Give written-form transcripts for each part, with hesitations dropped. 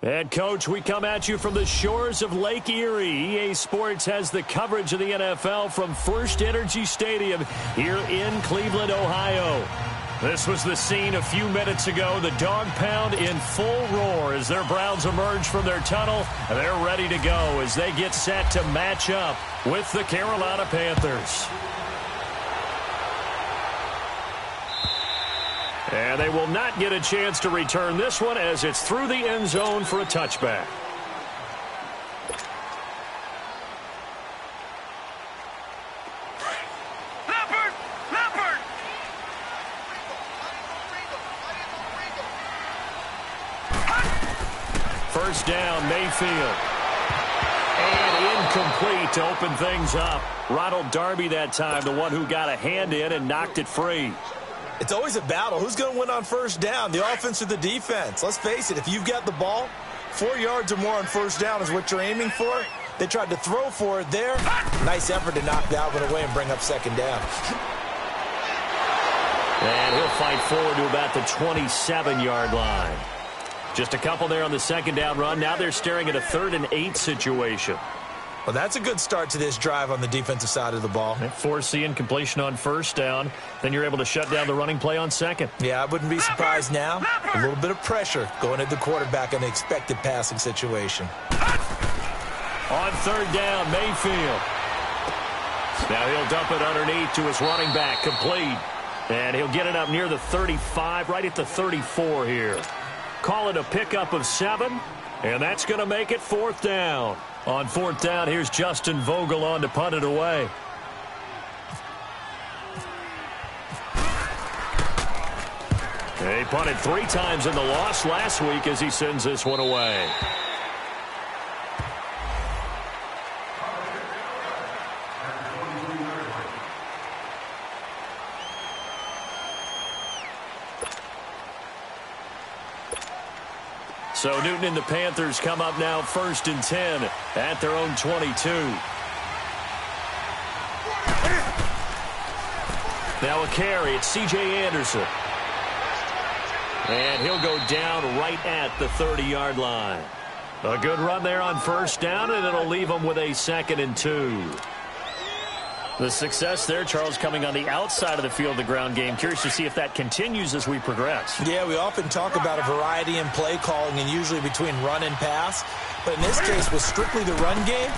And, Coach, we come at you from the shores of Lake Erie. EA Sports has the coverage of the NFL from First Energy Stadium here in Cleveland, Ohio. This was the scene a few minutes ago. The dog pound in full roar as their Browns emerge from their tunnel. They're ready to go as they get set to match up with the Carolina Panthers. And they will not get a chance to return this one as it's through the end zone for a touchback. First down, Mayfield. And incomplete to open things up. Ronald Darby that time, the one who got a hand in and knocked it free. It's always a battle. Who's going to win on first down, the offense or the defense? Let's face it, if you've got the ball, 4 yards or more on first down is what you're aiming for. They tried to throw for it there. Nice effort to knock that one away and bring up second down. And he'll fight forward to about the 27-yard line. Just a couple there on the second down run. Now they're staring at a 3rd and 8 situation. Well, that's a good start to this drive on the defensive side of the ball. Force the incompletion on first down. Then you're able to shut down the running play on second. Yeah, I wouldn't be surprised now. A little bit of pressure going at the quarterback in the expected passing situation. On third down, Mayfield. Now he'll dump it underneath to his running back, complete. And he'll get it up near the 35, right at the 34 here. Call it a pickup of 7, and that's going to make it 4th down. On 4th down, here's Justin Vogel on to punt it away. He punted 3 times in the loss last week as he sends this one away. So Newton and the Panthers come up now 1st and 10 at their own 22. Now a carry. It's C.J. Anderson. And he'll go down right at the 30-yard line. A good run there on first down, and it'll leave them with a 2nd and 2. The success there, Charles, coming on the outside of the field, the ground game. Curious to see if that continues as we progress. Yeah, we often talk about a variety in play calling and usually between run and pass. But in this case, with strictly the run game,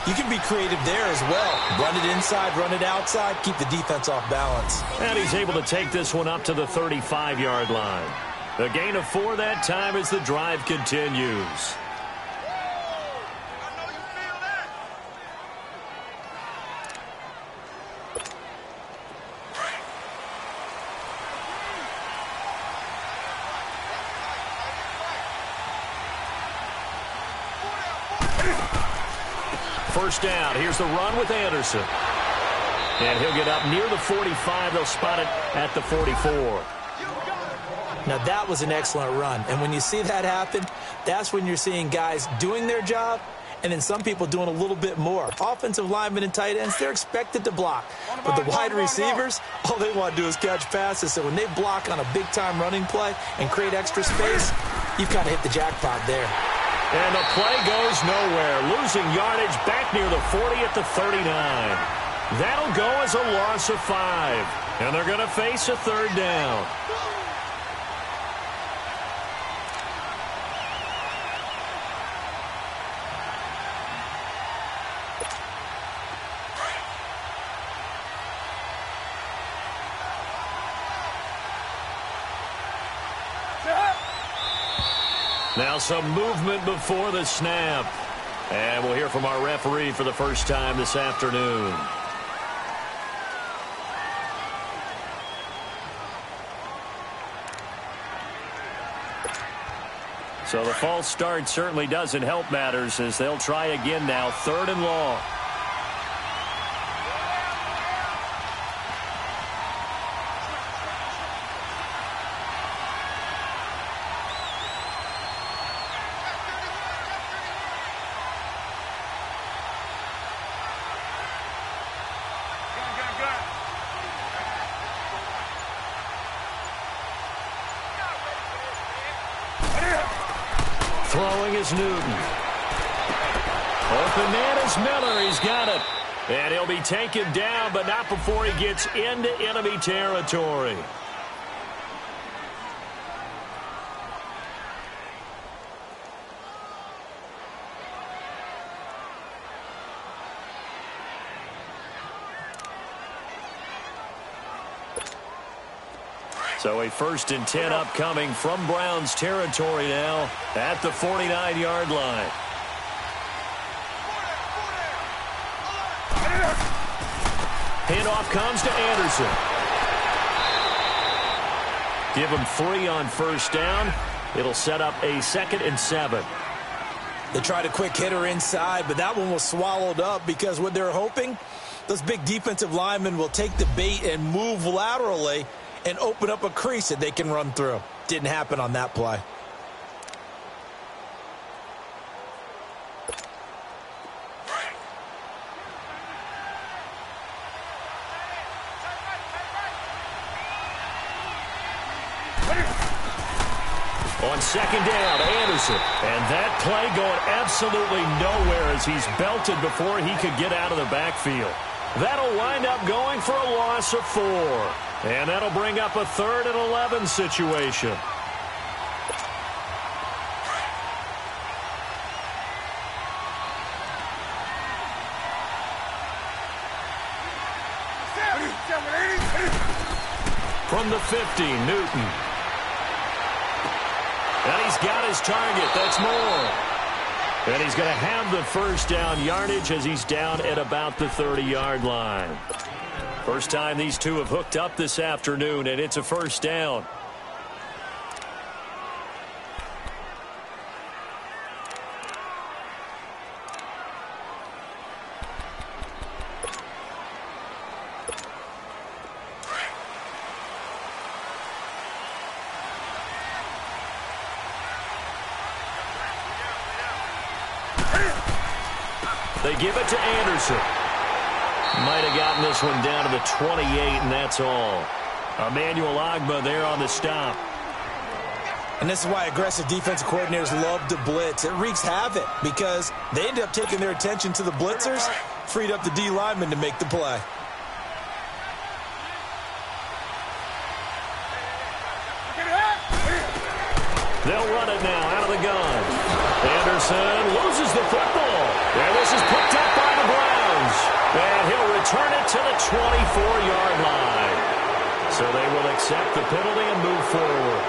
you can be creative there as well. Run it inside, run it outside, keep the defense off balance. And he's able to take this one up to the 35-yard line. A gain of 4 that time as the drive continues. First down. Here's the run with Anderson. And he'll get up near the 45. They'll spot it at the 44. Now, that was an excellent run. And when you see that happen, that's when you're seeing guys doing their job and then some people doing a little bit more. Offensive linemen and tight ends, they're expected to block. But the wide receivers, all they want to do is catch passes. So when they block on a big-time running play and create extra space, you've kind of hit the jackpot there. And the play goes nowhere. Losing yardage back near the 40 at the 39. That'll go as a loss of 5. And they're going to face a 3rd down. Now some movement before the snap. And we'll hear from our referee for the first time this afternoon. So the false start certainly doesn't help matters as they'll try again now, 3rd and long. Throwing is Newton. Open man is Miller. He's got it. And he'll be taken down, but not before he gets into enemy territory. So a 1st and 10 upcoming from Browns territory now at the 49-yard line. Handoff comes to Anderson. Give him 3 on 1st down. It'll set up a 2nd and 7. They tried a quick hitter inside, but that one was swallowed up because what they're hoping, those big defensive linemen will take the bait and move laterally and open up a crease that they can run through. Didn't happen on that play. On 2nd down, Anderson. And that play going absolutely nowhere as he's belted before he could get out of the backfield. That'll wind up going for a loss of 4. And that'll bring up a 3rd and 11 situation. From the 50, Newton. And he's got his target. That's more. And he's going to have the 1st down yardage as he's down at about the 30-yard line. First time these two have hooked up this afternoon, and it's a 1st down. They give it to Anderson. Might have gotten this one down to the 28, and that's all. Emmanuel Ogbah there on the stop. And this is why aggressive defensive coordinators love to blitz. It wreaks havoc because they end up taking their attention to the blitzers, freed up the D lineman to make the play. They'll run it now out of the gun. Anderson loses the football. And this is picked up by the Browns. And he'll return it to the 24-yard line. So they will accept the penalty and move forward.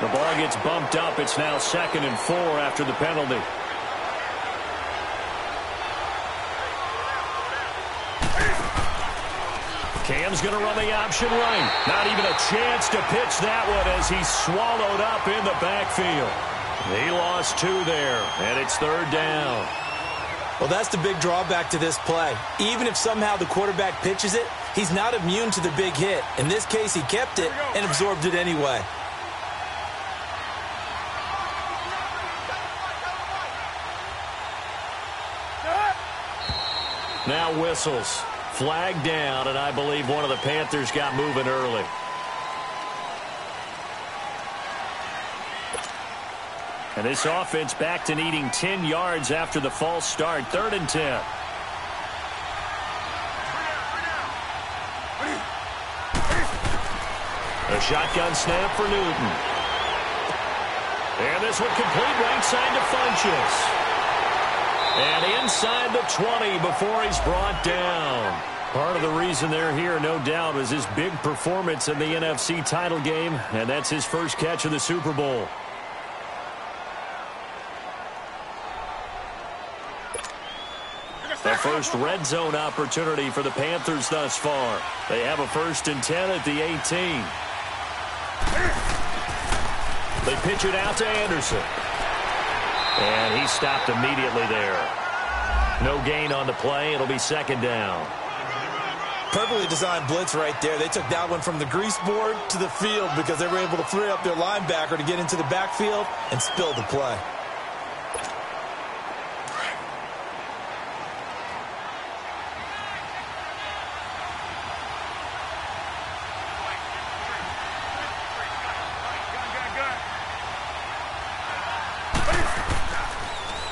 The ball gets bumped up. It's now 2nd and 4 after the penalty. Cam's going to run the option right. Not even a chance to pitch that one as he's swallowed up in the backfield. He lost 2 there, and it's 3rd down. Well, that's the big drawback to this play. Even if somehow the quarterback pitches it, he's not immune to the big hit. In this case, he kept it and absorbed it anyway. Now whistles. Flag down, and I believe one of the Panthers got moving early. And this offense back to needing 10 yards after the false start. 3rd and 10. A shotgun snap for Newton. And this one complete right side to Funchess. And inside the 20 before he's brought down. Part of the reason they're here, no doubt, is his big performance in the NFC title game, and that's his first catch of the Super Bowl. The first red zone opportunity for the Panthers thus far. They have a 1st and 10 at the 18. They pitch it out to Anderson. And he stopped immediately there. No gain on the play. It'll be 2nd down. Perfectly designed blitz right there. They took that one from the grease board to the field because they were able to free up their linebacker to get into the backfield and spill the play.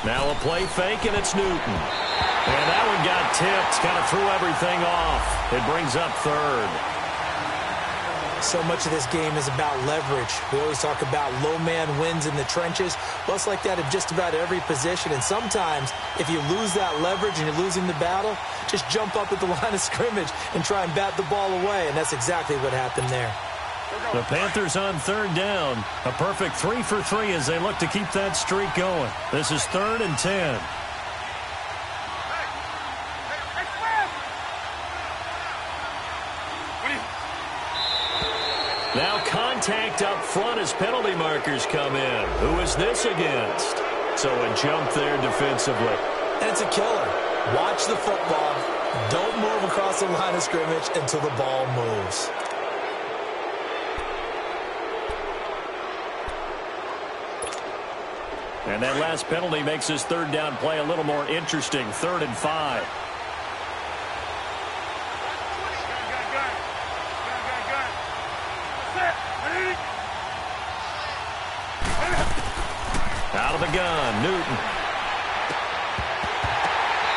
Now a play fake, and it's Newton. And that one got tipped, kind of threw everything off. It brings up third. So much of this game is about leverage. We always talk about low man wins in the trenches. Well, it's like that in just about every position. And sometimes, if you lose that leverage and you're losing the battle, just jump up at the line of scrimmage and try and bat the ball away. And that's exactly what happened there. The Panthers on third down. A perfect 3 for 3 as they look to keep that streak going. This is 3rd and 10. Now contact up front as penalty markers come in. Who is this against? So a jump there defensively. And it's a killer. Watch the football. Don't move across the line of scrimmage until the ball moves. And that last penalty makes his third down play a little more interesting. 3rd and 5. Out of the gun, Newton.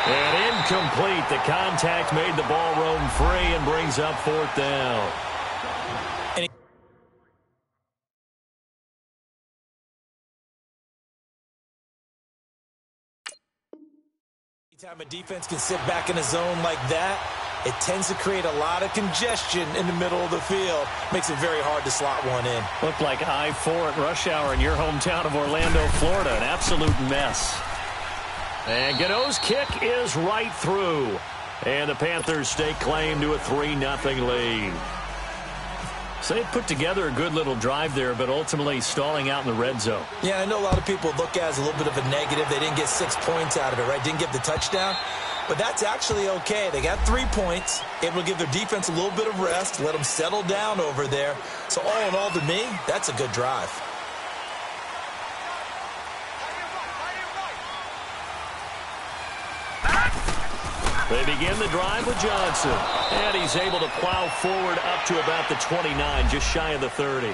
And incomplete. The contact made the ball roam free and brings up 4th down. Anytime a defense can sit back in a zone like that, it tends to create a lot of congestion in the middle of the field. Makes it very hard to slot one in. Looked like I-4 at rush hour in your hometown of Orlando, Florida. An absolute mess. And Gano's kick is right through. And the Panthers stake claim to a 3-0 lead. So they put together a good little drive there, but ultimately stalling out in the red zone. Yeah, I know a lot of people look at it as a little bit of a negative. They didn't get 6 points out of it, right? Didn't get the touchdown. But that's actually okay. They got 3 points, able to give their defense a little bit of rest, let them settle down over there. So all in all, to me, that's a good drive. They begin the drive with Johnson. And he's able to plow forward up to about the 29, just shy of the 30.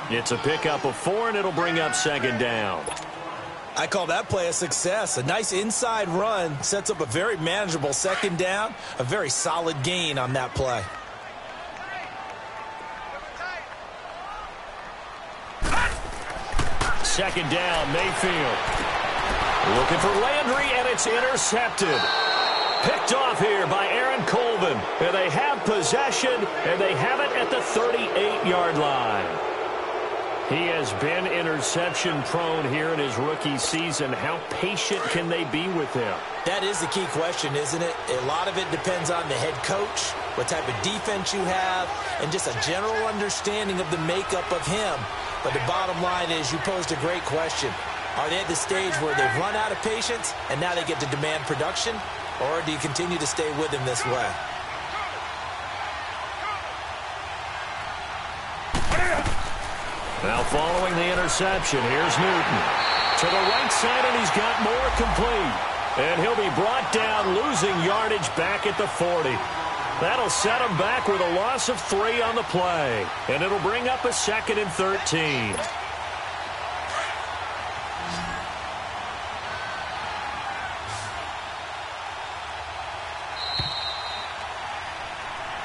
It's a pickup of 4, and it'll bring up 2nd down. I call that play a success. A nice inside run sets up a very manageable 2nd down. A very solid gain on that play. Second down, Mayfield. Looking for Landry, and it's intercepted. Picked off here by Aaron Colvin. And they have possession, and they have it at the 38-yard line. He has been interception-prone here in his rookie season. How patient can they be with him? That is the key question, isn't it? A lot of it depends on the head coach, what type of defense you have, and just a general understanding of the makeup of him. But the bottom line is you posed a great question. Are they at the stage where they've run out of patience and now they get to demand production? Or do you continue to stay with him this way? Now following the interception, here's Newton. To the right side, and he's got more complete. And he'll be brought down, losing yardage back at the 40. That'll set him back with a loss of 3 on the play. And it'll bring up a 2nd and 13.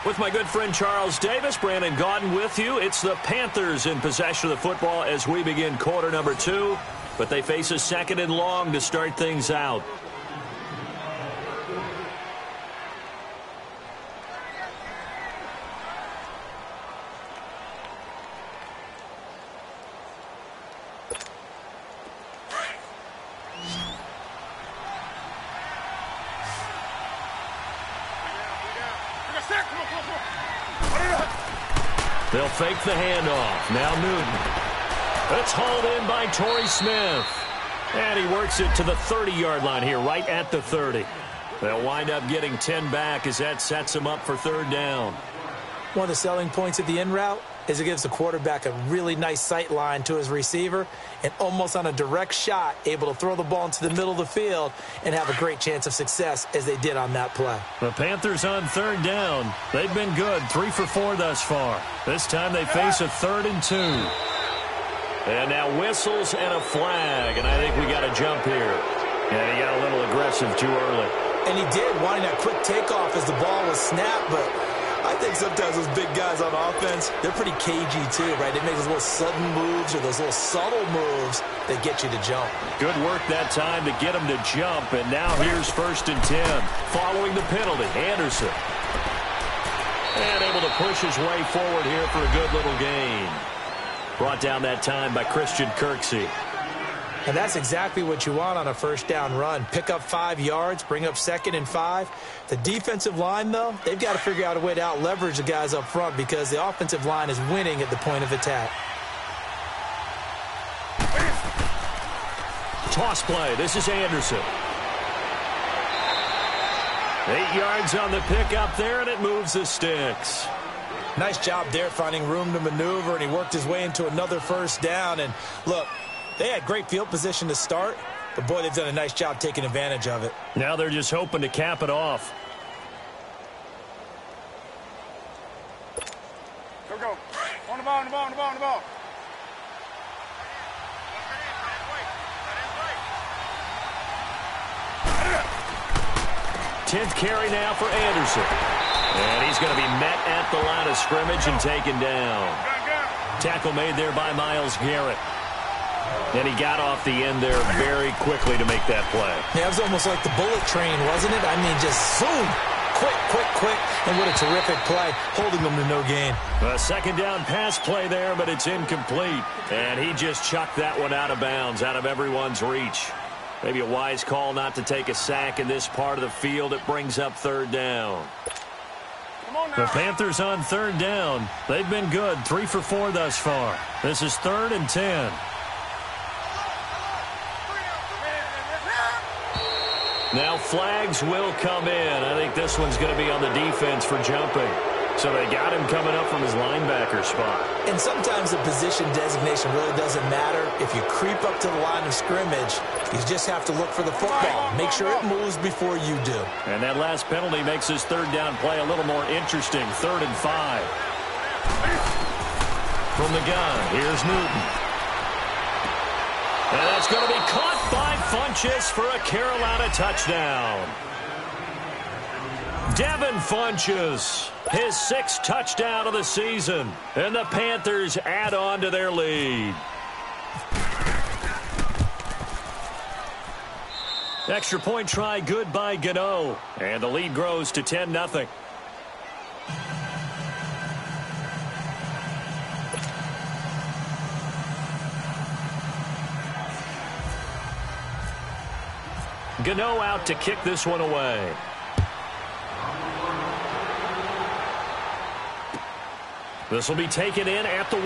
With my good friend Charles Davis, Brandon Gaudin with you. It's the Panthers in possession of the football as we begin quarter number 2. But they face a 2nd and long to start things out. They'll fake the handoff. Now Newton. It's hauled in by Torrey Smith. And he works it to the 30-yard line here, right at the 30. They'll wind up getting 10 back as that sets them up for 3rd down. One of the selling points of the in route is it gives the quarterback a really nice sight line to his receiver and almost on a direct shot able to throw the ball into the middle of the field and have a great chance of success as they did on that play. The Panthers on 3rd down. They've been good, 3 for 4 thus far. This time they face a 3rd and 2. And now whistles and a flag, and I think we got a jump here. And he got a little aggressive too early. And he did, wanting that quick takeoff as the ball was snapped, but I think sometimes those big guys on offense, they're pretty cagey too, right? They make those little sudden moves or those little subtle moves that get you to jump. Good work that time to get him to jump, and now here's 1st and 10. Following the penalty, Anderson. And able to push his way forward here for a good little gain. Brought down that time by Christian Kirksey. And that's exactly what you want on a 1st down run. Pick up 5 yards, bring up 2nd and 5. The defensive line, though, they've got to figure out a way to out-leverage the guys up front because the offensive line is winning at the point of attack. Toss play. This is Anderson. 8 yards on the pickup there, and it moves the sticks. Nice job there finding room to maneuver, and he worked his way into another 1st down. And, look, they had great field position to start, but, boy, they've done a nice job taking advantage of it. Now they're just hoping to cap it off. Go. On the ball, on the ball, on the ball, on the ball. 10th carry now for Anderson. And he's going to be met at the line of scrimmage and taken down. Tackle made there by Myles Garrett. And he got off the end there very quickly to make that play. Yeah, it was almost like the bullet train, wasn't it? I mean, just zoom. Quick. And what a terrific play, holding them to no gain. A 2nd down pass play there, but it's incomplete. And he just chucked that one out of bounds, out of everyone's reach. Maybe a wise call not to take a sack in this part of the field. It brings up 3rd down. The Panthers on 3rd down. They've been good, 3 for 4 thus far. This is 3rd and 10. Now flags will come in. I think this one's going to be on the defense for jumping. So they got him coming up from his linebacker spot. And sometimes the position designation really doesn't matter. If you creep up to the line of scrimmage, you just have to look for the football. Make sure it moves before you do. And that last penalty makes this 3rd down play a little more interesting. 3rd and 5. From the gun, here's Newton. And that's going to be caught by Funchess for a Carolina touchdown. Devin Funchess, his 6th touchdown of the season. And the Panthers add on to their lead. Extra point try good by Gano. And the lead grows to 10-0. Gano out to kick this one away. This will be taken in at the 1.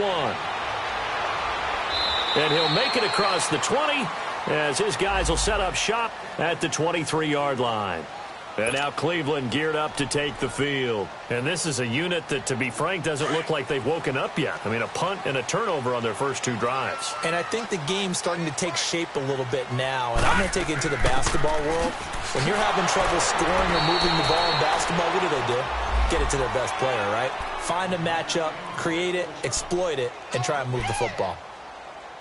And he'll make it across the 20 as his guys will set up shop at the 23-yard line. And now Cleveland geared up to take the field. And this is a unit that, to be frank, doesn't look like they've woken up yet. I mean, a punt and a turnover on their first 2 drives. And I think the game's starting to take shape a little bit now. And I'm going to take it into the basketball world. When you're having trouble scoring or moving the ball in basketball, what do? Get it to their best player, right? Find a matchup, create it, exploit it, and try and move the football.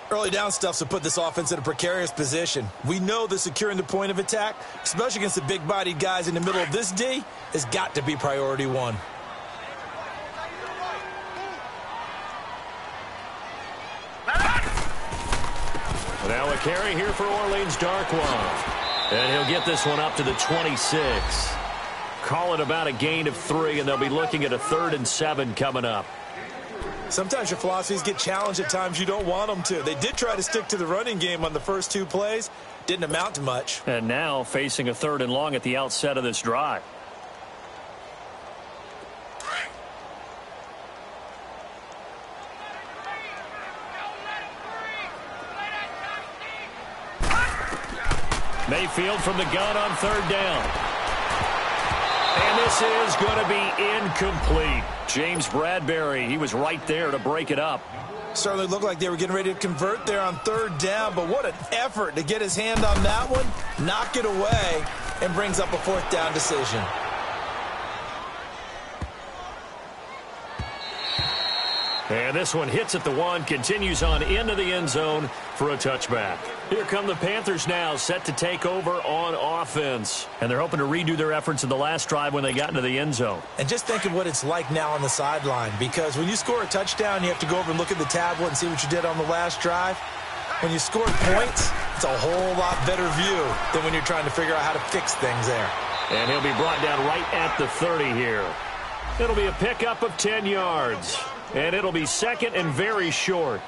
Early down stuff's to put this offense in a precarious position. We know that securing the point of attack, especially against the big-bodied guys in the middle of this D, has got to be priority 1. Now a carry here for Orleans Darkwa. And he'll get this one up to the 26. Call it about a gain of 3, and they'll be looking at a 3rd and 7 coming up. Sometimes your philosophies get challenged at times you don't want them to. They did try to stick to the running game on the first 2 plays. Didn't amount to much. And now facing a 3rd and long at the outset of this drive. Mayfield from the gun on 3rd down. And this is going to be incomplete. James Bradbury, he was right there to break it up. Certainly looked like they were getting ready to convert there on 3rd down, but what an effort to get his hand on that one, knock it away, and brings up a 4th down decision. And this one hits at the 1, continues on into the end zone for a touchback. Here come the Panthers now, set to take over on offense. And they're hoping to redo their efforts in the last drive when they got into the end zone. And just think of what it's like now on the sideline, because when you score a touchdown, you have to go over and look at the tablet and see what you did on the last drive. When you scored points, it's a whole lot better view than when you're trying to figure out how to fix things there. And he'll be brought down right at the 30 here. It'll be a pickup of 10 yards. And it'll be second and very short.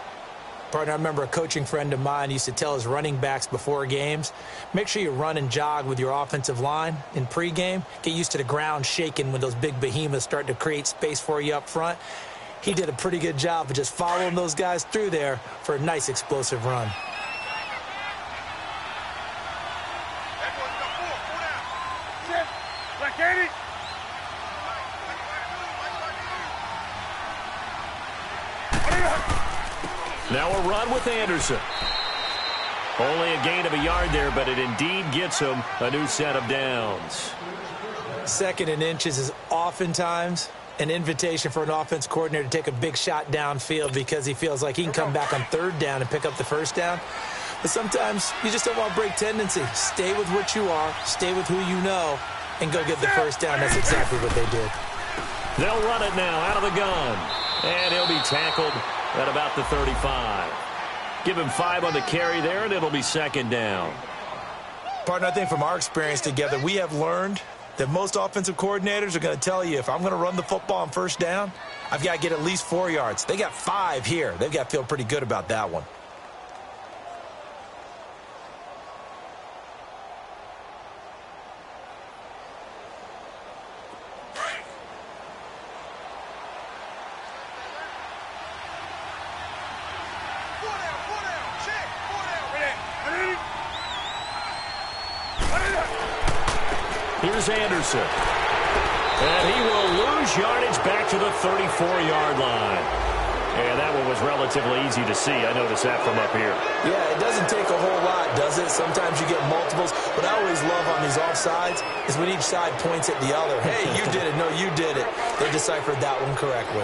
Partner, I remember a coaching friend of mine used to tell his running backs before games, make sure you run and jog with your offensive line in pregame. Get used to the ground shaking when those big behemoths start to create space for you up front. He did a pretty good job of just following those guys through there for a nice explosive run. Now a run with Anderson. Only a gain of a yard there, but it indeed gets him a new set of downs. Second and inches is oftentimes an invitation for an offense coordinator to take a big shot downfield because he feels like he can come back on third down and pick up the first down. But sometimes you just don't want to break tendency. Stay with what you are, stay with who you know, and go get the first down. That's exactly what they did. They'll run it now out of the gun. And he'll be tackled at about the 35. Give him 5 on the carry there, and it'll be second down. Partner, I think from our experience together, we have learned that most offensive coordinators are going to tell you, if I'm going to run the football on first down, I've got to get at least 4 yards. They got 5 here. They've got to feel pretty good about that one. Here's Anderson. And he will lose yardage back to the 34-yard line. And that one was relatively easy to see. I noticed that from up here. Yeah, it doesn't take a whole lot, does it? Sometimes you get multiples. What I always love on these offsides is when each side points at the other. Hey, you did it. No, you did it. They deciphered that one correctly.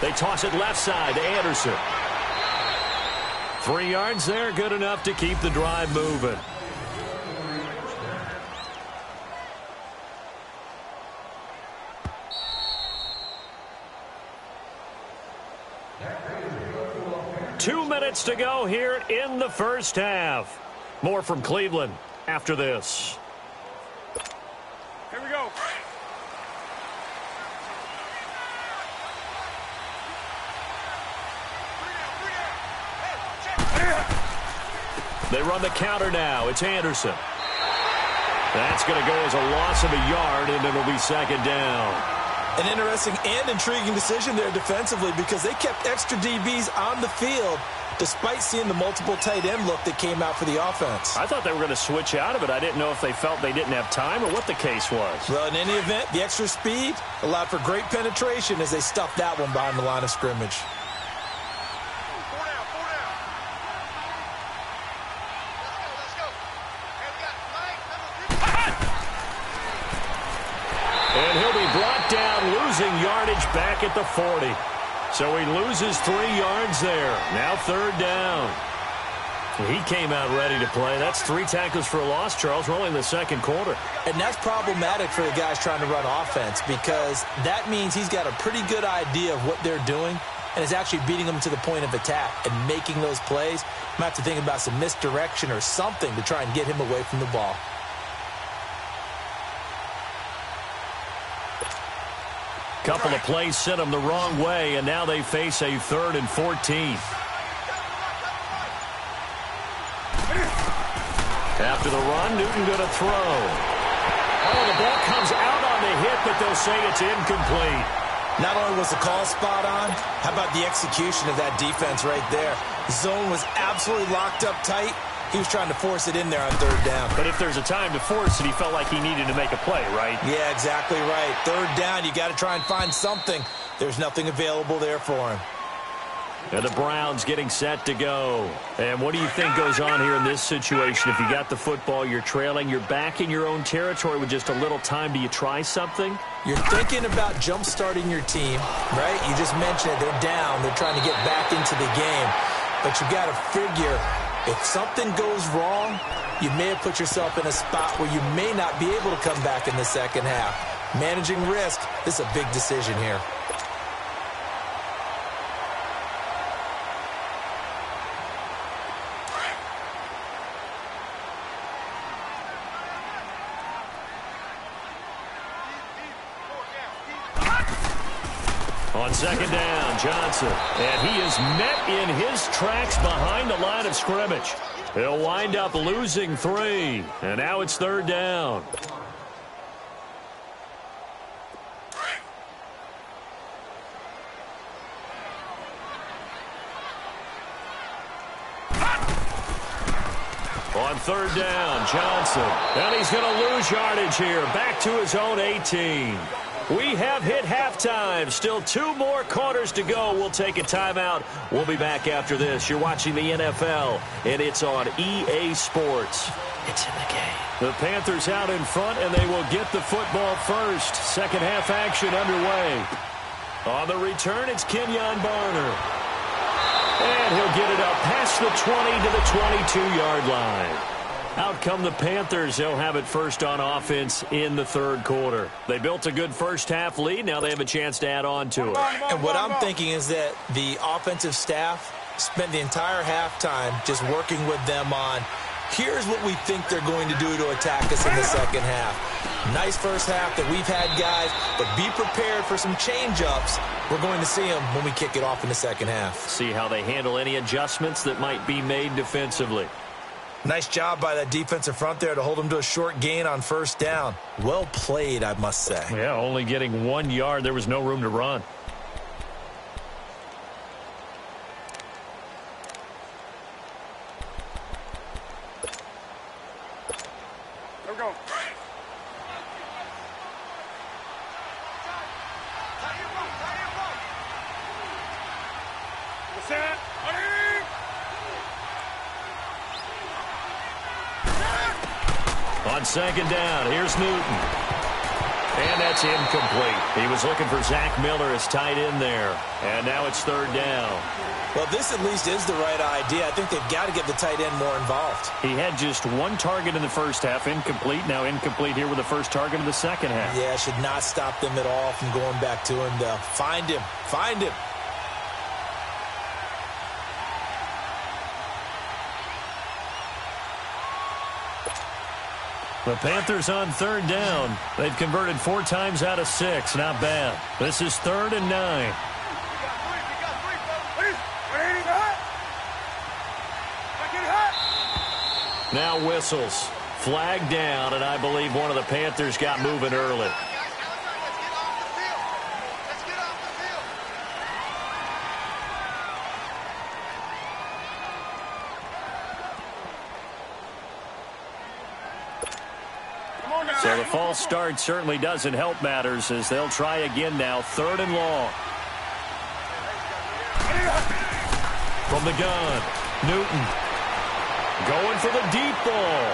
They toss it left side to Anderson. 3 yards there, good enough to keep the drive moving. Two minutes to go here in the first half. More from Cleveland after this. Here we go. They run the counter now. It's Anderson. That's going to go as a loss of a yard, and it'll be second down. An interesting and intriguing decision there defensively because they kept extra DBs on the field despite seeing the multiple tight end look that came out for the offense. I thought they were going to switch out of it. I didn't know if they felt they didn't have time or what the case was. Well, in any event, the extra speed allowed for great penetration as they stuffed that one behind the line of scrimmage. And he'll be brought down, losing yardage back at the 40. So he loses 3 yards there. Now third down. He came out ready to play. That's 3 tackles for a loss, Charles, rolling the second quarter. And that's problematic for the guys trying to run offense because that means he's got a pretty good idea of what they're doing and is actually beating them to the point of attack and making those plays. You might have to think about some misdirection or something to try and get him away from the ball. Couple of plays sent them the wrong way, and now they face a 3rd and 14. After the run, Newton going to throw. Oh, the ball comes out on the hit, but they'll say it's incomplete. Not only was the call spot on, how about the execution of that defense right there? Zone was absolutely locked up tight. He was trying to force it in there on third down. But if there's a time to force it, he felt like he needed to make a play, right? Yeah, exactly right. Third down, you got to try and find something. There's nothing available there for him. And the Browns getting set to go. And what do you think goes on here in this situation? If you got the football, you're trailing, you're back in your own territory with just a little time. Do you try something? You're thinking about jump-starting your team, right? You just mentioned it. They're down. They're trying to get back into the game. But you got to figure, if something goes wrong, you may have put yourself in a spot where you may not be able to come back in the second half. Managing risk, this is a big decision here. On second down, Johnson. And he is met in his tracks behind the line of scrimmage. He'll wind up losing 3. And now it's third down. On third down, Johnson. And he's going to lose yardage here. Back to his own 18. We have hit halftime. Still 2 more quarters to go. We'll take a timeout. We'll be back after this. You're watching the NFL, and it's on EA Sports. It's in the game. The Panthers out in front, and they will get the football first. Second half action underway. On the return, it's Kenyon Barner. And he'll get it up past the 20 to the 22-yard line. Out come the Panthers. They'll have it first on offense in the third quarter. They built a good first-half lead. Now they have a chance to add on to it. And what I'm thinking is that the offensive staff spent the entire halftime just working with them on, here's what we think they're going to do to attack us in the second half. Nice first half that we've had, guys, but be prepared for some change-ups. We're going to see them when we kick it off in the second half. See how they handle any adjustments that might be made defensively. Nice job by that defensive front there to hold them to a short gain on first down. Well played, I must say. Yeah, only getting 1 yard. There was no room to run. There we go. What's that? On second down, here's Newton. And that's incomplete. He was looking for Zach Miller as tight end there. And now it's third down. Well, this at least is the right idea. I think they've got to get the tight end more involved. He had just 1 target in the first half, incomplete. Now incomplete here with the first target of the second half. Yeah, should not stop them at all from going back to him to find him. Find him. The Panthers on third down. They've converted 4 times out of 6. Not bad. This is 3rd and 9. Now whistles. Flag down, and I believe one of the Panthers got moving early. So the false start certainly doesn't help matters as they'll try again now. 3rd and long. From the gun, Newton going for the deep ball.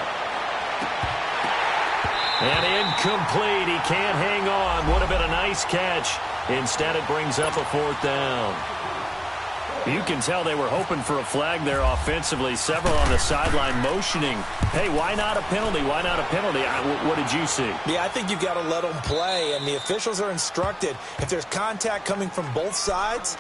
And incomplete. He can't hang on. Would have been a nice catch. Instead, it brings up a 4th down. You can tell they were hoping for a flag there offensively. Several on the sideline motioning. Hey, why not a penalty? Why not a penalty? What did you see? Yeah, I think you've got to let them play, and the officials are instructed. If there's contact coming from both sides,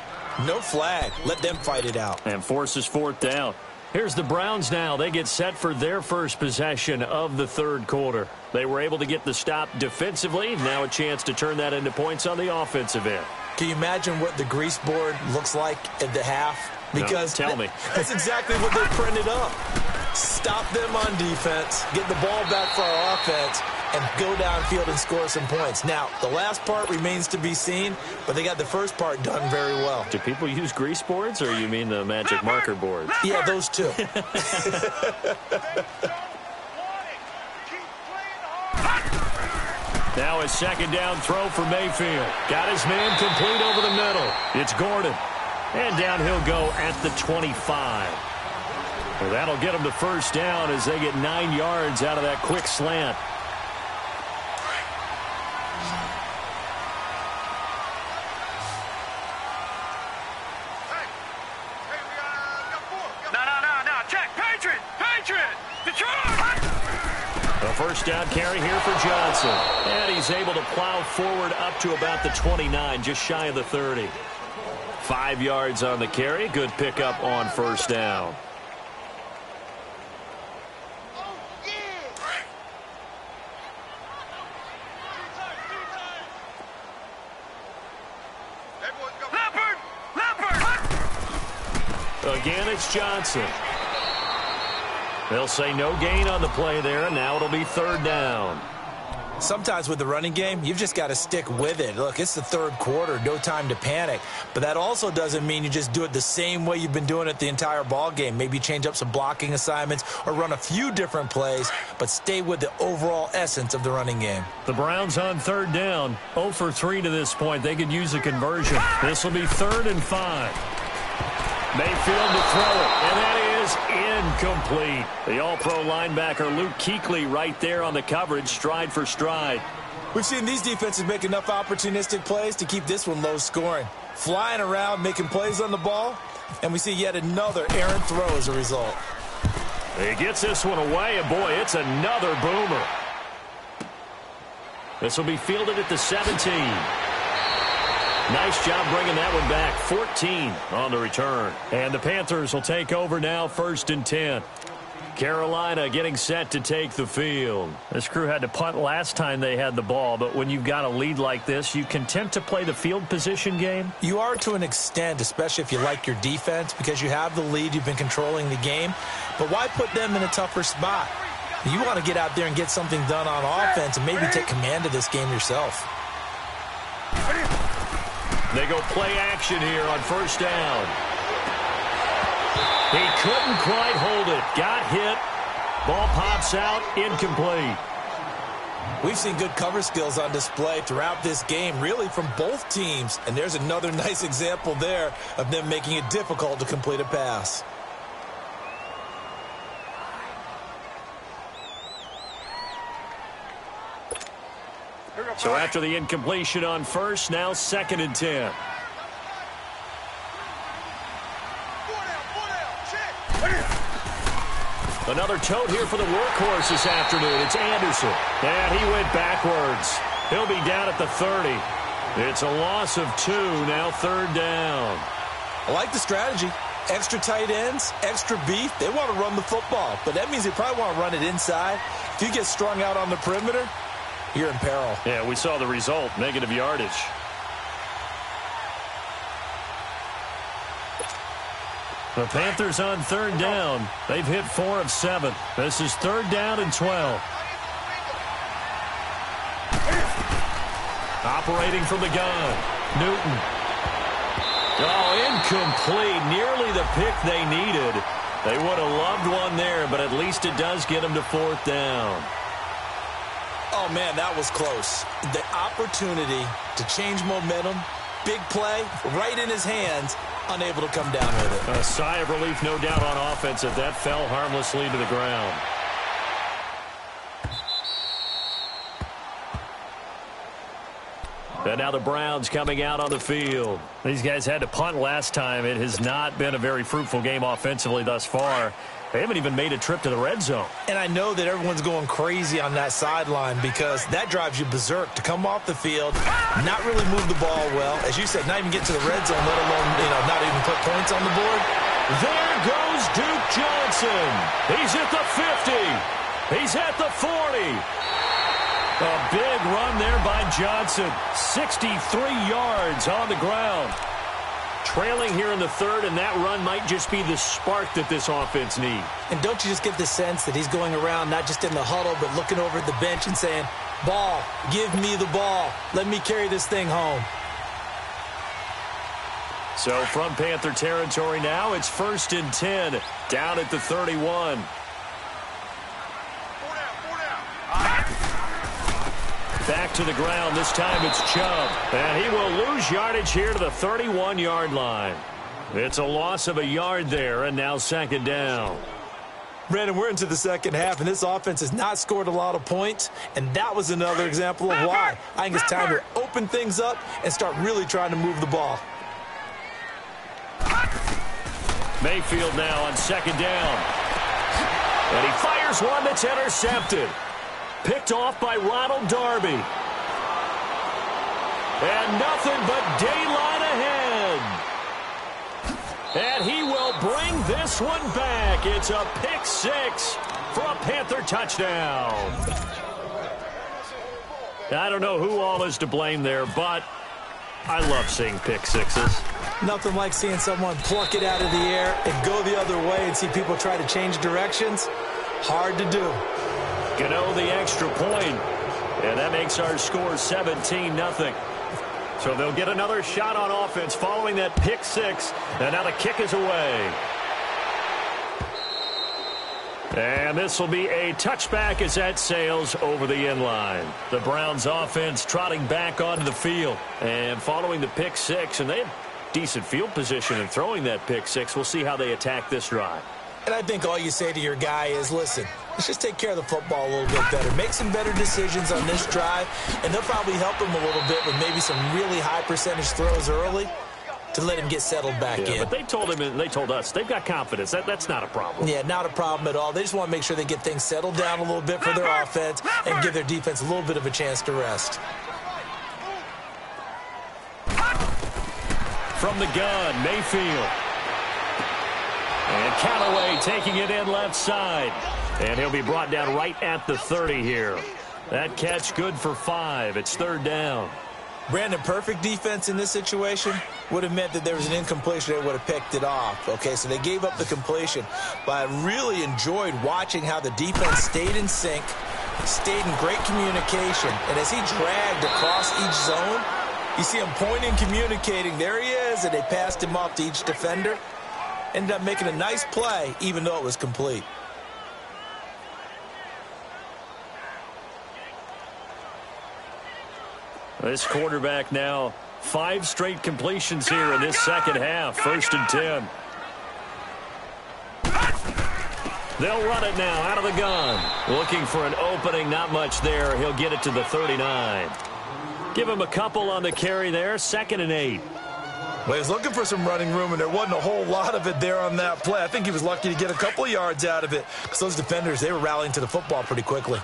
no flag. Let them fight it out. And forces 4th down. Here's the Browns now. They get set for their first possession of the third quarter. They were able to get the stop defensively. Now a chance to turn that into points on the offensive end. Can you imagine what the grease board looks like at the half? Because no, tell me. That's exactly what they printed up. Stop them on defense, get the ball back for our offense, and go downfield and score some points. Now, the last part remains to be seen, but they got the first part done very well. Do people use grease boards, or you mean the magic marker boards? Yeah, those two. Now a second down throw for Mayfield. Got his man complete over the middle. It's Gordon. And down he'll go at the 25. Well, that'll get them to first down as they get 9 yards out of that quick slant. A first down carry here for Johnson. And he's able to plow forward up to about the 29, just shy of the 30. 5 yards on the carry. Good pickup on first down. Again, it's Johnson. They'll say no gain on the play there, and now it'll be third down. Sometimes with the running game, you've just got to stick with it. Look, it's the third quarter, no time to panic. But that also doesn't mean you just do it the same way you've been doing it the entire ball game. Maybe change up some blocking assignments or run a few different plays, but stay with the overall essence of the running game. The Browns on third down, 0 for 3 to this point. They could use a conversion. This will be 3rd and 5. Mayfield to throw it, and that is incomplete. The all-pro linebacker Luke Kuechly right there on the coverage, stride for stride. We've seen these defenses make enough opportunistic plays to keep this one low scoring. Flying around, making plays on the ball, and we see yet another errant throw as a result. He gets this one away, and boy, it's another boomer. This will be fielded at the 17. Nice job bringing that one back. 14 on the return. And the Panthers will take over now, 1st and 10. Carolina getting set to take the field. This crew had to punt last time they had the ball, but when you've got a lead like this, you content to play the field position game? You are to an extent, especially if you like your defense, because you have the lead, you've been controlling the game. But why put them in a tougher spot? You want to get out there and get something done on offense and maybe take command of this game yourself. They go play action here on first down. He couldn't quite hold it. Got hit. Ball pops out. Incomplete. We've seen good cover skills on display throughout this game, really from both teams. And there's another nice example there of them making it difficult to complete a pass. So after the incompletion on first, now 2nd and 10. Another tote here for the workhorse this afternoon. It's Anderson. And he went backwards. He'll be down at the 30. It's a loss of 2, now 3rd down. I like the strategy. Extra tight ends, extra beef. They want to run the football, but that means they probably want to run it inside. If you get strung out on the perimeter, you're in peril. Yeah, we saw the result, negative yardage. The Panthers on 3rd down. They've hit 4 of 7. This is 3rd down and 12. Operating from the gun. Newton. Oh, incomplete. Nearly the pick they needed. They would have loved one there, but at least it does get them to 4th down. Oh, man, that was close. The opportunity to change momentum, big play, right in his hands, unable to come down with it. A sigh of relief, no doubt, on offense if that fell harmlessly to the ground. And now the Browns coming out on the field. These guys had to punt last time. It has not been a very fruitful game offensively thus far. They haven't even made a trip to the red zone. And I know that everyone's going crazy on that sideline because that drives you berserk to come off the field, not really move the ball well. As you said, not even get to the red zone, let alone, not even put points on the board. There goes Duke Johnson. He's at the 50. He's at the 40. A big run there by Johnson. 63 yards on the ground. Trailing here in the 3rd, and that run might just be the spark that this offense needs. And don't you just get the sense that he's going around not just in the huddle, but looking over at the bench and saying, ball, give me the ball. Let me carry this thing home. So from Panther territory now, it's 1st and 10, down at the 31. Back to the ground. This time it's Chubb. And he will lose yardage here to the 31-yard line. It's a loss of a yard there, and now second down. Brandon, we're into the second half, and this offense has not scored a lot of points, and that was another example of why. I think it's time to open things up and start really trying to move the ball. Mayfield now on second down. And he fires one that's intercepted. Picked off by Ronald Darby. And nothing but daylight ahead. And he will bring this one back. It's a pick six for a Panther touchdown. I don't know who all is to blame there, but I love seeing pick sixes. Nothing like seeing someone pluck it out of the air and go the other way and see people try to change directions. Hard to do. Gano the extra point, and that makes our score 17-0. So they'll get another shot on offense following that pick six, and now the kick is away. And this will be a touchback as that sails over the end line. The Browns offense trotting back onto the field and following the pick six, and they have decent field position in throwing that pick six. We'll see how they attack this drive. And I think all you say to your guy is, listen, let's just take care of the football a little bit better. Make some better decisions on this drive, and they'll probably help him a little bit with maybe some really high percentage throws early to let him get settled back in. But they told him and they told us they've got confidence. That's not a problem. Yeah, not a problem at all. They just want to make sure they get things settled down a little bit for their offense and give their defense a little bit of a chance to rest. From the gun, Mayfield. And Callaway taking it in left side. And he'll be brought down right at the 30 here. That catch good for 5. It's third down. Brandon, perfect defense in this situation would have meant that there was an incompletion. They would have picked it off. Okay, so they gave up the completion. But I really enjoyed watching how the defense stayed in sync, stayed in great communication. And as he dragged across each zone, you see him pointing, communicating. There he is, and they passed him off to each defender. Ended up making a nice play, even though it was complete. This quarterback now 5 straight completions here in this second half. 1st and 10. They'll run it now out of the gun. Looking for an opening, not much there. He'll get it to the 39. Give him a couple on the carry there. 2nd and 8. Well, he was looking for some running room, and there wasn't a whole lot of it there on that play. I think he was lucky to get a couple of yards out of it because those defenders, they were rallying to the football pretty quickly.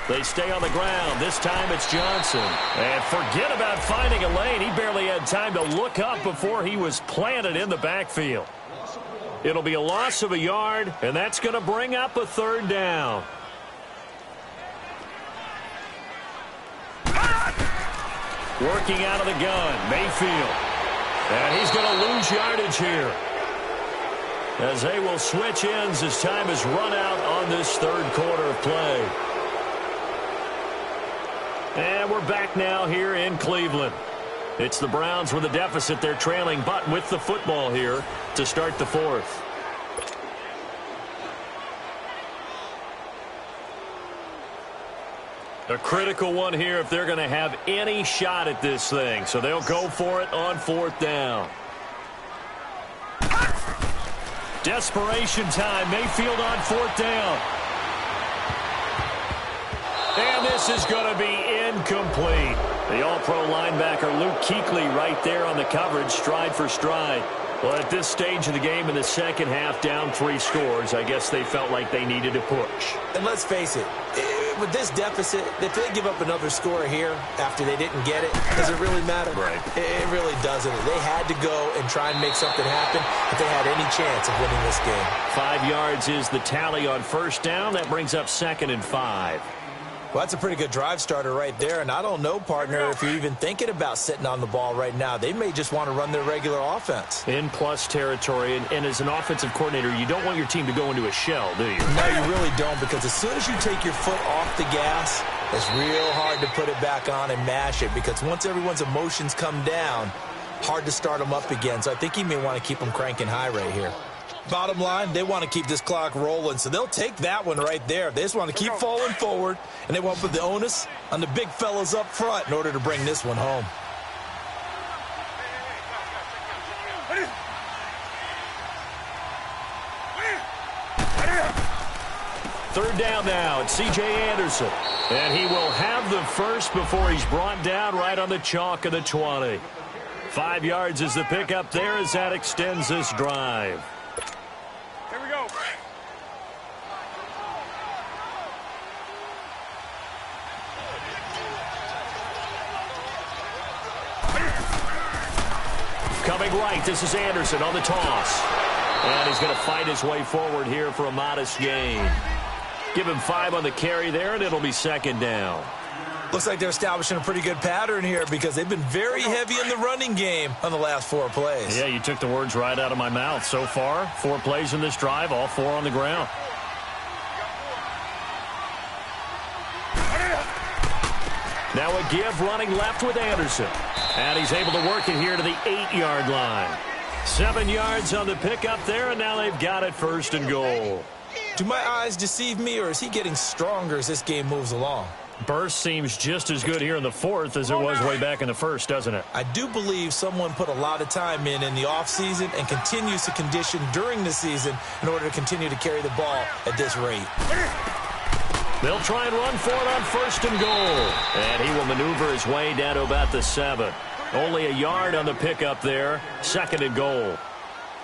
They stay on the ground. This time it's Johnson. And forget about finding a lane. He barely had time to look up before he was planted in the backfield. It'll be a loss of a yard, and that's going to bring up a third down. Working out of the gun, Mayfield. And he's going to lose yardage here, as they will switch ends as time is run out on this third quarter of play. And we're back now here in Cleveland. It's the Browns with a deficit. They're trailing, but with the football here to start the fourth. A critical one here if they're going to have any shot at this thing. So they'll go for it on 4th down. Desperation time. Mayfield on 4th down. And this is going to be incomplete. The all-pro linebacker Luke Kuechly right there on the coverage, stride for stride. Well, at this stage of the game in the second half, down 3 scores, I guess they felt like they needed to push. And let's face it, with this deficit, if they give up another score here after they didn't get it, does it really matter? Right. It really doesn't. They had to go and try and make something happen if they had any chance of winning this game. 5 yards is the tally on 1st down. That brings up 2nd and 5. Well, that's a pretty good drive starter right there, and I don't know, partner, if you're even thinking about sitting on the ball right now. They may just want to run their regular offense. In plus territory, and as an offensive coordinator, you don't want your team to go into a shell, do you? No, you really don't, because as soon as you take your foot off the gas, it's real hard to put it back on and mash it, because once everyone's emotions come down, hard to start them up again. So I think he may want to keep them cranking high right here. Bottom line, they want to keep this clock rolling, so they'll take that one right there. They just want to keep falling forward, and they want to put the onus on the big fellas up front in order to bring this one home. Third down now. It's C.J. Anderson. And he will have the first before he's brought down right on the chalk of the 20. 5 yards is the pickup there as that extends this drive. Here we go. Coming right, this is Anderson on the toss. And he's going to fight his way forward here for a modest gain. Give him 5 on the carry there, and it'll be second down. Looks like they're establishing a pretty good pattern here because they've been very heavy in the running game on the last 4 plays. Yeah, you took the words right out of my mouth. So far, 4 plays in this drive, all 4 on the ground. Now a give running left with Anderson. And he's able to work it here to the 8-yard line. 7 yards on the pickup there, and now they've got it first and goal. Do my eyes deceive me, or is he getting stronger as this game moves along? Burst seems just as good here in the fourth as it was way back in the first, doesn't it? I do believe someone put a lot of time in the offseason and continues to condition during the season in order to continue to carry the ball at this rate. They'll try and run for it on first and goal. And he will maneuver his way down to about the 7. Only a yard on the pickup there. Second and goal.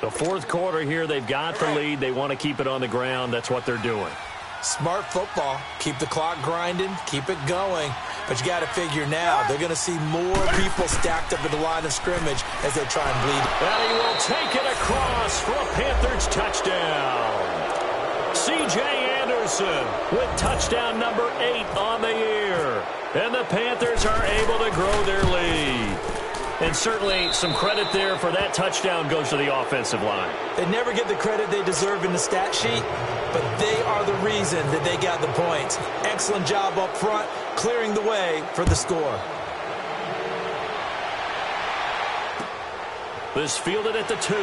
The fourth quarter here, they've got the lead. They want to keep it on the ground. That's what they're doing. Smart football. Keep the clock grinding. Keep it going. But you got to figure now, they're going to see more people stacked up at the line of scrimmage as they try and bleed. And he will take it across for a Panthers touchdown. C.J. Anderson with touchdown number 8 on the year. And the Panthers are able to grow their lead. And certainly some credit there for that touchdown goes to the offensive line. They never get the credit they deserve in the stat sheet, but they are the reason that they got the points. Excellent job up front, clearing the way for the score. This fielded at the 2.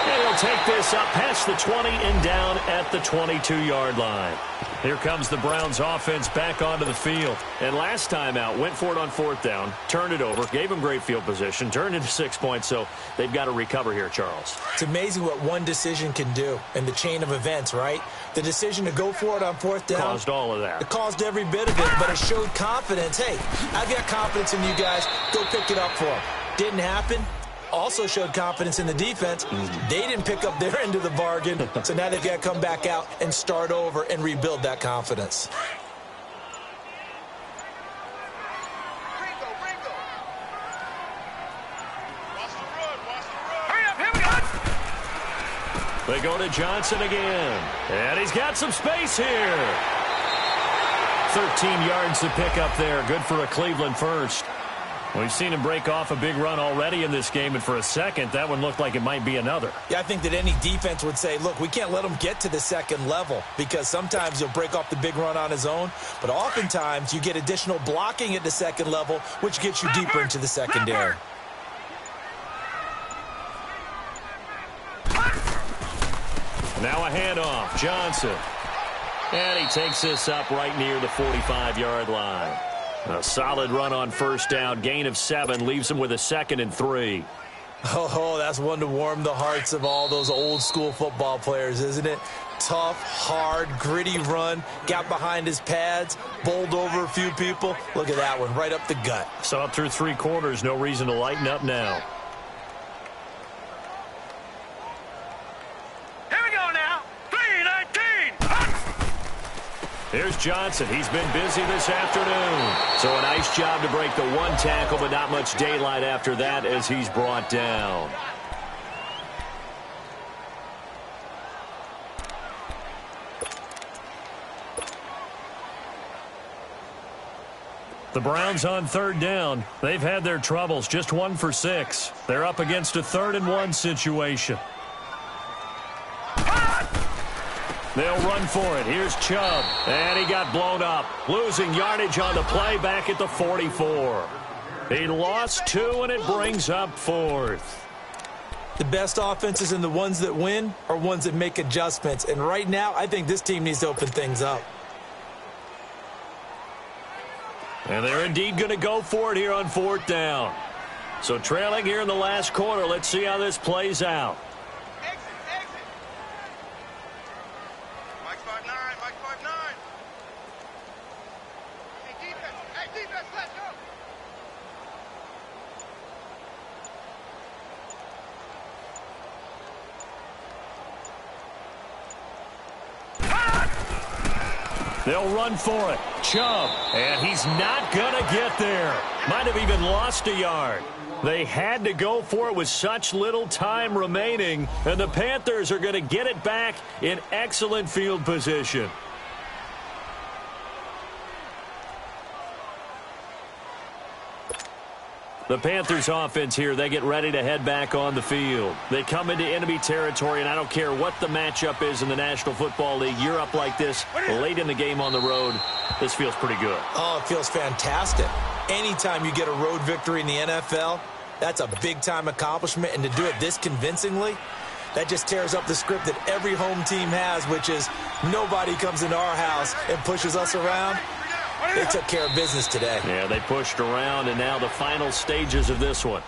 And he'll take this up past the 20 and down at the 22-yard line. Here comes the Browns offense back onto the field. And last time out, went for it on 4th down, turned it over, gave them great field position, turned into 6 points, so they've got to recover here, Charles. It's amazing what one decision can do in the chain of events, right? The decision to go for it on 4th down. Caused all of that. It caused every bit of it, but it showed confidence. Hey, I've got confidence in you guys. Go pick it up for them. Didn't happen. Also showed confidence in the defense. They didn't pick up their end of the bargain, so now they've got to come back out and start over and rebuild that confidence. They go to Johnson again. And he's got some space here. 13 yards to pick up there. Good for a Cleveland first. We've seen him break off a big run already in this game, and for a second, that one looked like it might be another. Yeah, I think that any defense would say, look, we can't let him get to the second level because sometimes he'll break off the big run on his own, but oftentimes you get additional blocking at the second level, which gets you deeper into the secondary. Now a handoff. Johnson. And he takes this up right near the 45-yard line. A solid run on first down. Gain of 7 leaves him with a 2nd and 3. Oh, that's one to warm the hearts of all those old school football players, isn't it? Tough, hard, gritty run. Got behind his pads, bowled over a few people. Look at that one, right up the gut. So up through 3 quarters, no reason to lighten up now. Here's Johnson. He's been busy this afternoon. So a nice job to break the 1 tackle, but not much daylight after that as he's brought down. The Browns on 3rd down. They've had their troubles. Just 1 for 6. They're up against a 3rd and 1 situation. They'll run for it. Here's Chubb. And he got blown up. Losing yardage on the play back at the 44. He lost 2, and it brings up 4th. The best offenses and the ones that win are ones that make adjustments. And right now, I think this team needs to open things up. And they're indeed going to go for it here on 4th down. So trailing here in the last quarter. Let's see how this plays out. They'll run for it. Chubb. And he's not going to get there. Might have even lost a yard. They had to go for it with such little time remaining. And the Panthers are going to get it back in excellent field position. The Panthers offense here, they get ready to head back on the field. They come into enemy territory, and I don't care what the matchup is in the National Football League. You're up like this late in the game on the road. This feels pretty good. Oh, it feels fantastic. Anytime you get a road victory in the NFL, that's a big-time accomplishment, and to do it this convincingly, that just tears up the script that every home team has, which is nobody comes into our house and pushes us around. They took care of business today. Yeah, they pushed around, and now the final stages of this one.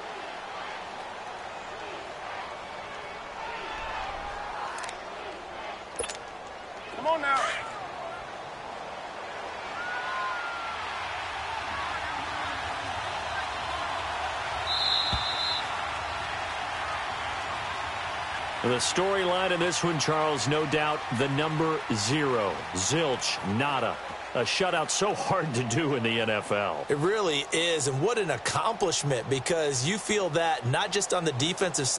Come on now. The storyline in this one, Charles, no doubt the number 0. Zilch, nada. A shutout so hard to do in the NFL. It really is, and what an accomplishment, because you feel that not just on the defensive side.